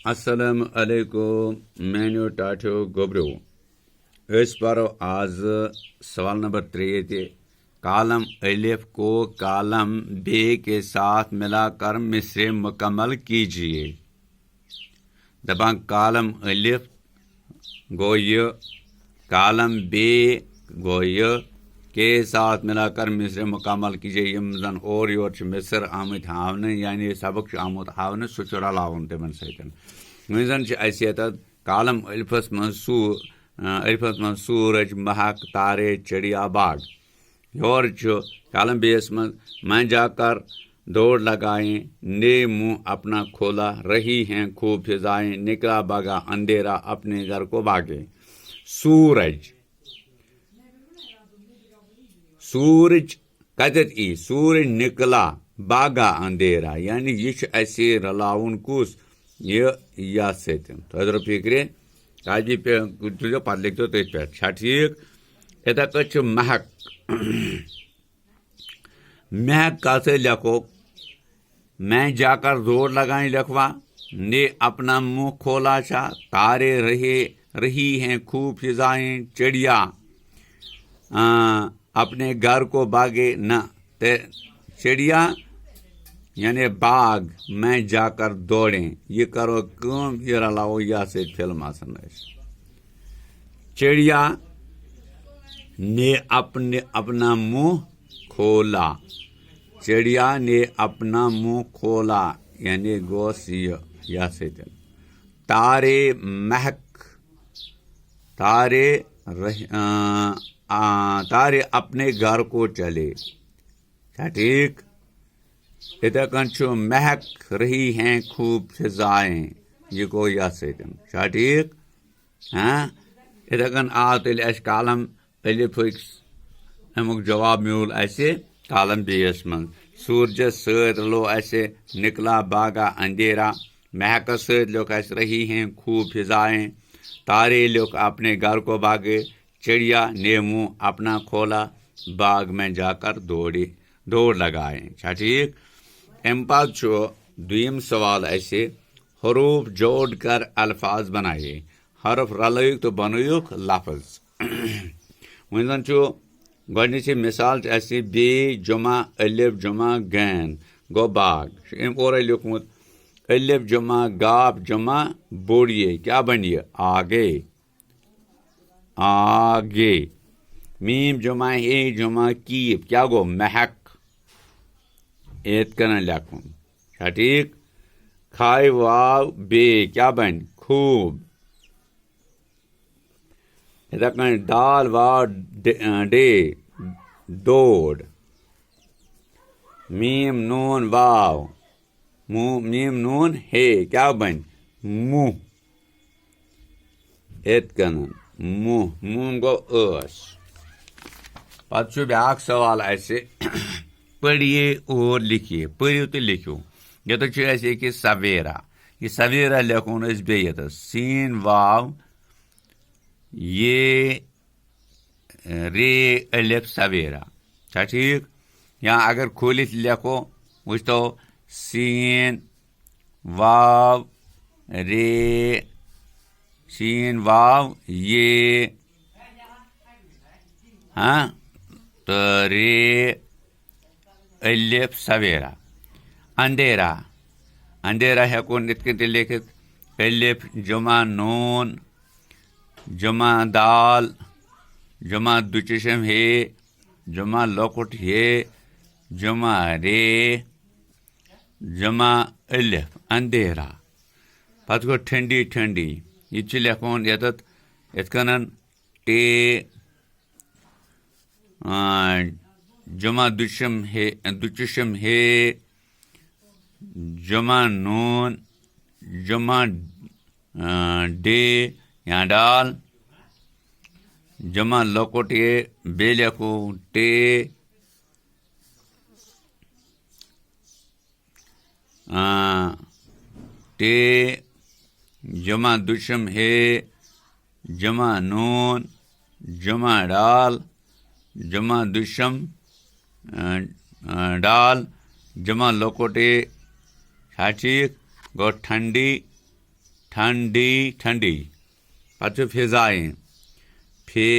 السلام علیکم میانیو ٹاٹھو گوبرو پرو آز سوال نمبر 3 کالم الف کو کالم بے کے ساتھ ملا کر مصرع مکمل کیجیے. دپان کالم الف گو یہ، کالم بے گو یہ کے ساتھ ملا کر مصرع مکمل کیجیے. یم زن اور یور مصر آمت ہاؤنہ یعنی سبق آمت ہاؤنہ سہ رلاون تمن ستن. وۄنۍ زن اسہِ ییٚتٮ۪تھ کالم الفس منٛز سورج مہک تارے چڑیا باغ. یور کالم بیس من جا کر دوڑ لگائیں، نے منہ اپنا کھولا، رہی ہیں خوب فضائیں، نکلا بھگا اندھیرا اپنے گھر کو بھاگے. سورج کتت ای، سورج نکلا باغا اندھیرا، یعنی یہ اسے رلاون کس یہ ستن. تھو فکرے کاپی پہ تُلو پتہ لکھو تھی پہ چھا ٹھیک. اتھے پٲٹھۍ چھُ مہک. مہک کت لکھو، میں جا کر دوڑ لگائیں لکھوا، نے اپنا منہ کھولا چھا، تارے رہی ہیں خوب فضائیں، چڑیا اپنے گھر کو باغے نہ. چڑیا یعنی باغ میں جا کر دوڑیں. یہ کرو کم، یہ رلاو یہ سۭتۍ فلم آسان. چڑیا نے اپنا منہ کھولا، چڑیا نے اپنا منہ کھولا یعنی گوس یہ سۭتۍ. تارے مہک، تارے اپنے گھر کو چلے. ٹھیک. اتھے کن چھُ مہک رہی ہیں خوب فضائیں، یہ گو یہ ستن. ٹھیک. اتھے کن آو تیل اس کالم الف امیک جواب میول اسے کالم بیس من. سورجس ست رلو اسے نکلا باغا اندھیرا، مہکس ست لوک اس رہی ہیں خوب فضائیں، تارے لوک اپنے گھر کو بھاگے، چڑیا نے منہ اپنا کھولا، باغ میں جا کر دوڑ لگائیں. ٹھیک. ام پتہ چھُ دویم سوال اسے حروف جوڑ کر الفاظ بنائے. حرف رلائیک تو بنائیک لفظ. وۄنۍ زن چھُ گۄڈنِچی مثال اسہِ بے جمع الف جمع گین گو باغ. ام اورے لیوکھمُت الف جمع گاف جمع بوڑیے کیا بنیے آگے. میم جمع اے جمع کیپ کیا گو مہک. ایت کرنا لکھن. ٹھیک. کھائے واو بے کیا بن خوب. اتھے کن دال واو ڈے دوڑ. میم نون واو میم نون ہے کیا بن منہ. ایت کنن منہ گو ٲس. پتہ چھُ بیاکھ سوال اسہِ پڑھیے اور لکھیے. پٔرِو تہٕ لکھِو. ییٚتٮ۪تھ چھُ اسہِ أکِس سویرا. یہ سویرا لیکھون أسۍ بیٚیہِ ییٚتٮ۪تھ سین واو یہ رے الف سویرا. چھا ٹھیک. یا اگر کھولِتھ لیکھو وٕچھتو سین واو رے سین واو یہ تو رے الف سویرا. اندھیرا. اندھیرا ہیکون ات کن تہ لکھت الف جمع نون جمع دال جمع دچشم ہے جمع لۄکُٹ ہے جمع رے جمع الف اندھیرا. پتہ گو ٹھنڈی ٹھنڈی. یہ چھُ لیکھون ییٚتٮ۪تھ یِتھ کٔنن ٹے جمع دچشم ہے جمع نون جمع ڈے یا ڈال جمع لۄکُٹ ہے بیٚیہِ لیکھو ٹے ٹے جمع دشم ہے جمع نون جمع ڈال جمع دشم ڈال جمع لۄکُٹ اے. چھا ٹھیک. گو ٹھنڈی ٹھنڈی ٹھنڈی پتہ فضائیں فے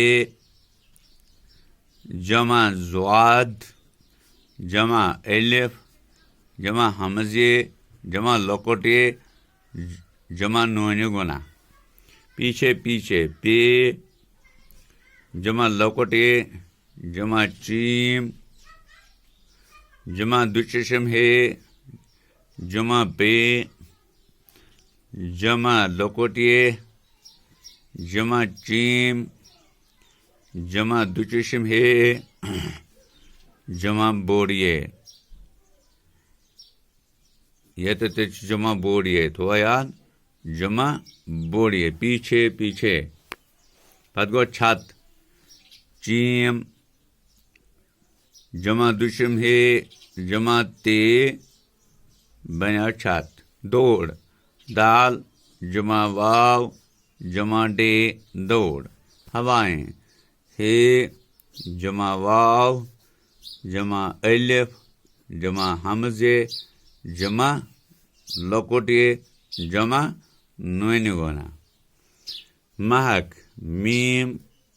جمع زواد جمع الف جمع حمزے جمع لکٹے جمع نون گنا پیچھے پیچھے پے جمع لکٹے جمع چیم جمع دوچشم ہے جمع بے جمع لکٹے جمع چیم جمع دوچشم ہے جمع بوڑیے یہ تو جمع بوڑیے تھوڑا یاد جمع بوڑیے پیچھے پیچھے پتہ گو چھت چیم جمع دوشم ہے جمع تے بنیا چھت دوڑ دال جمع واو جمع ڈے دوڑ ہوائیں ہے جمع واو جمع الف جمع حمزے جمع لکٹے جمع نون گنا مہک میم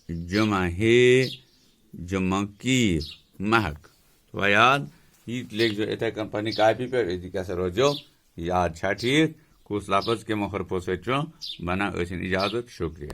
جمع ہے جمع کیف مہک تو یاد یہ لکھ جو اتھے کن پنی کاپی پہ کیسے روزو یاد چھا ٹھیک کس لفظ کے حرفوں سے بنا اجازت شکریہ